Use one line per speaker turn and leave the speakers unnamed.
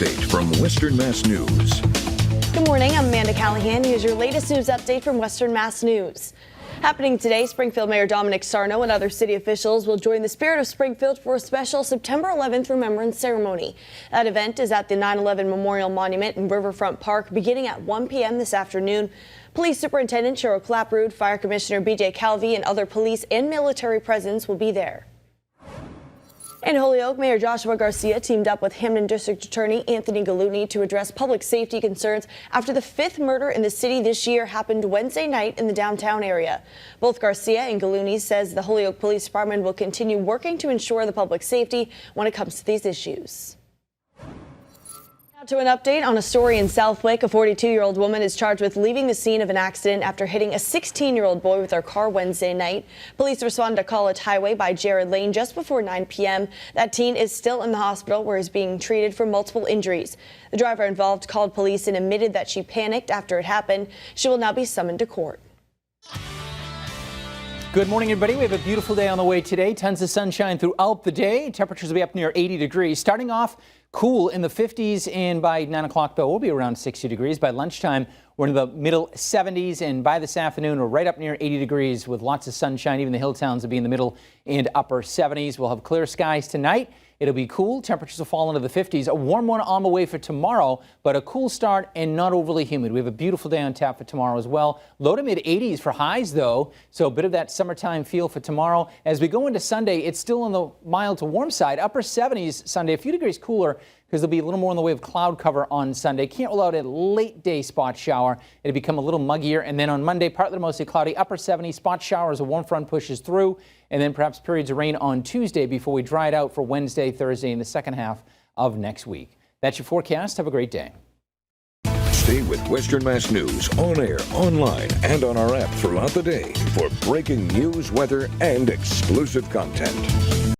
Update from Western Mass News.
Good morning, I'm Amanda Callahan. Here's your latest news update from Western Mass News. Happening today, Springfield Mayor Dominic Sarno and other city officials will join the Spirit of Springfield for a special September 11th remembrance ceremony. That event is at the 9/11 Memorial Monument in Riverfront Park beginning at 1 p.m. this afternoon. Police Superintendent Cheryl Clapprood, Fire Commissioner BJ Calvi, and other police and military presence will be there. In Holyoke, Mayor Joshua Garcia teamed up with Hamden District Attorney Anthony Gallooni to address public safety concerns after the 5th murder in the city this year happened Wednesday night in the downtown area. Both Garcia and Gallooni says the Holyoke Police Department will continue working to ensure the public safety when it comes to these issues. Now to an update on a story in Southwick. A 42-year-old woman is charged with leaving the scene of an accident after hitting a 16-year-old boy with her car Wednesday night. Police responded to College Highway by Jared Lane just before 9 p.m. That teen is still in the hospital where he's being treated for multiple injuries. The driver involved called police and admitted that she panicked after it happened. She will now be summoned to court.
Good morning, everybody. We have a beautiful day on the way today. Tons of sunshine throughout the day. Temperatures will be up near 80 degrees. Starting off cool in the 50s, and by 9 o'clock, though, we'll be around 60 degrees. By lunchtime, we're in the middle 70s, and by this afternoon, we're right up near 80 degrees with lots of sunshine. Even the hill towns will be in the middle and upper 70s. We'll have clear skies tonight. It'll be cool. Temperatures will fall into the 50s. A warm one on the way for tomorrow, but a cool start and not overly humid. We have a beautiful day on tap for tomorrow as well. Low to mid 80s for highs, though, so a bit of that summertime feel for tomorrow. As we go into Sunday, it's still on the mild to warm side. Upper 70s Sunday, a few degrees cooler because there'll be a little more in the way of cloud cover on Sunday. Can't rule out a late day spot shower. It'll become a little muggier. And then on Monday, partly to mostly cloudy, upper 70s, spot showers, a warm front pushes through. And then perhaps periods of rain on Tuesday before we dry it out for Wednesday, Thursday, and the second half of next week. That's your forecast. Have a great day.
Stay with Western Mass News on air, online, and on our app throughout the day for breaking news, weather, and exclusive content.